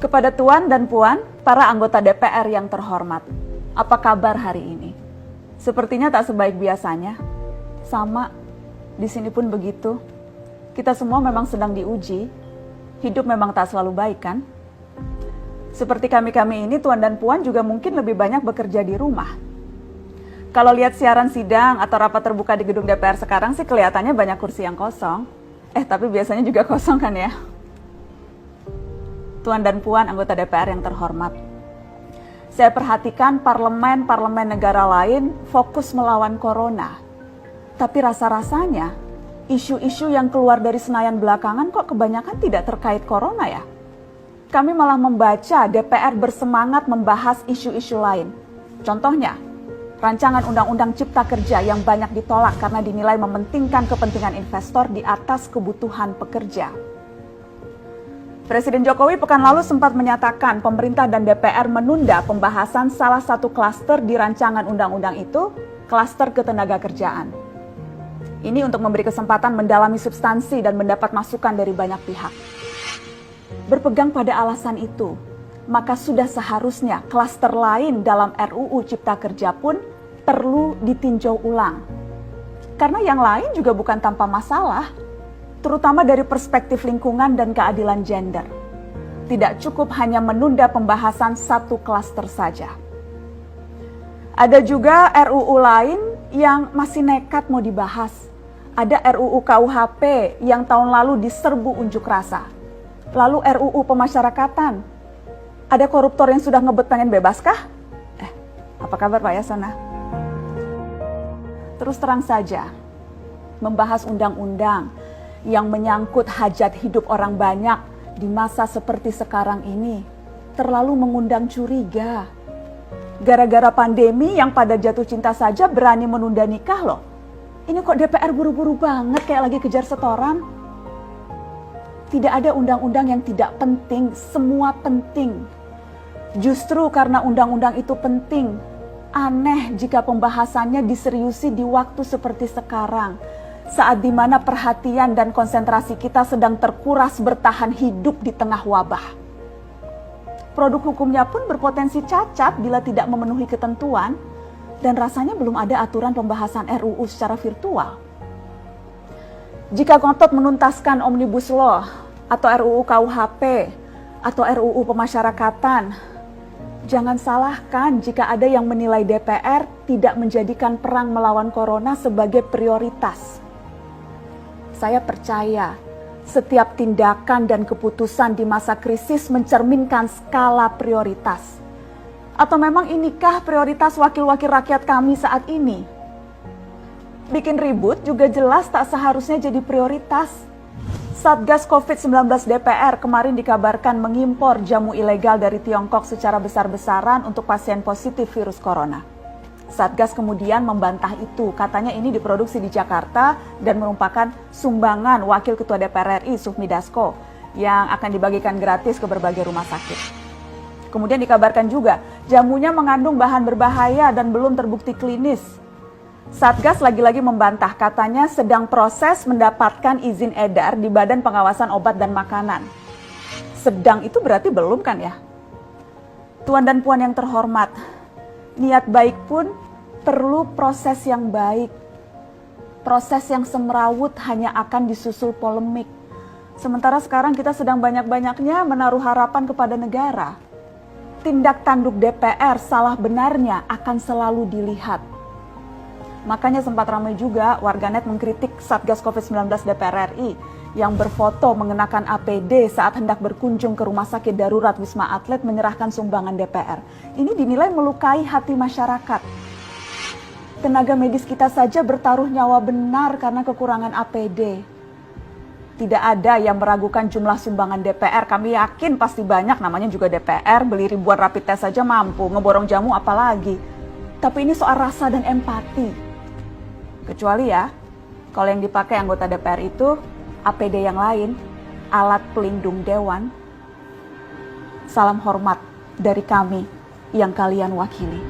Kepada Tuan dan Puan, para anggota DPR yang terhormat, apa kabar hari ini? Sepertinya tak sebaik biasanya. Sama, di sini pun begitu. Kita semua memang sedang diuji. Hidup memang tak selalu baik, kan? Seperti kami-kami ini, Tuan dan Puan juga mungkin lebih banyak bekerja di rumah. Kalau lihat siaran sidang atau rapat terbuka di gedung DPR sekarang sih kelihatannya banyak kursi yang kosong. Tapi biasanya juga kosong kan ya? Tuan dan Puan anggota DPR yang terhormat, saya perhatikan parlemen-parlemen negara lain fokus melawan corona. Tapi rasa-rasanya isu-isu yang keluar dari Senayan belakangan kok kebanyakan tidak terkait corona ya? Kami malah membaca DPR bersemangat membahas isu-isu lain. Contohnya, rancangan Undang-Undang Cipta Kerja yang banyak ditolak karena dinilai mementingkan kepentingan investor di atas kebutuhan pekerja. Presiden Jokowi pekan lalu sempat menyatakan pemerintah dan DPR menunda pembahasan salah satu klaster di rancangan undang-undang itu, klaster ketenagakerjaan. Ini untuk memberi kesempatan mendalami substansi dan mendapat masukan dari banyak pihak. Berpegang pada alasan itu, maka sudah seharusnya klaster lain dalam RUU Cipta Kerja pun perlu ditinjau ulang. Karena yang lain juga bukan tanpa masalah, terutama dari perspektif lingkungan dan keadilan gender. Tidak cukup hanya menunda pembahasan satu klaster saja. Ada juga RUU lain yang masih nekat mau dibahas. Ada RUU KUHP yang tahun lalu diserbu unjuk rasa. Lalu RUU pemasyarakatan. Ada koruptor yang sudah ngebet pengen bebas kah? Apa kabar Pak Yasona? Terus terang saja, membahas undang-undang yang menyangkut hajat hidup orang banyak di masa seperti sekarang ini terlalu mengundang curiga. Gara-gara pandemi yang pada jatuh cinta saja berani menunda nikah loh. Ini kok DPR buru-buru banget kayak lagi kejar setoran? Tidak ada undang-undang yang tidak penting, semua penting. Justru karena undang-undang itu penting, aneh jika pembahasannya diseriusi di waktu seperti sekarang. Saat dimana perhatian dan konsentrasi kita sedang terkuras bertahan hidup di tengah wabah. Produk hukumnya pun berpotensi cacat bila tidak memenuhi ketentuan, dan rasanya belum ada aturan pembahasan RUU secara virtual. Jika ngotot menuntaskan Omnibus Law, atau RUU KUHP, atau RUU pemasyarakatan, jangan salahkan jika ada yang menilai DPR tidak menjadikan perang melawan corona sebagai prioritas. Saya percaya setiap tindakan dan keputusan di masa krisis mencerminkan skala prioritas. Atau memang inikah prioritas wakil-wakil rakyat kami saat ini? Bikin ribut juga jelas tak seharusnya jadi prioritas. Satgas COVID-19 DPR kemarin dikabarkan mengimpor jamu ilegal dari Tiongkok secara besar-besaran untuk pasien positif virus corona. Satgas kemudian membantah itu, katanya ini diproduksi di Jakarta dan merupakan sumbangan Wakil Ketua DPR RI Sufmi Dasko yang akan dibagikan gratis ke berbagai rumah sakit. Kemudian dikabarkan juga jamunya mengandung bahan berbahaya dan belum terbukti klinis. Satgas lagi-lagi membantah, katanya sedang proses mendapatkan izin edar di Badan Pengawasan Obat dan Makanan. Sedang itu berarti belum kan ya? Tuan dan Puan yang terhormat, niat baik pun perlu proses yang baik. Proses yang semrawut hanya akan disusul polemik. Sementara sekarang kita sedang banyak-banyaknya menaruh harapan kepada negara. Tindak tanduk DPR salah benarnya akan selalu dilihat. Makanya sempat ramai juga warganet mengkritik Satgas COVID-19 DPR RI yang berfoto mengenakan APD saat hendak berkunjung ke Rumah Sakit Darurat Wisma Atlet menyerahkan sumbangan DPR. Ini dinilai melukai hati masyarakat. Tenaga medis kita saja bertaruh nyawa benar karena kekurangan APD. Tidak ada yang meragukan jumlah sumbangan DPR. Kami yakin pasti banyak, namanya juga DPR, beli ribuan rapid test saja mampu, ngeborong jamu apalagi. Tapi ini soal rasa dan empati. Kecuali ya, kalau yang dipakai anggota DPR itu APD yang lain, alat pelindung dewan. Salam hormat dari kami yang kalian wakili.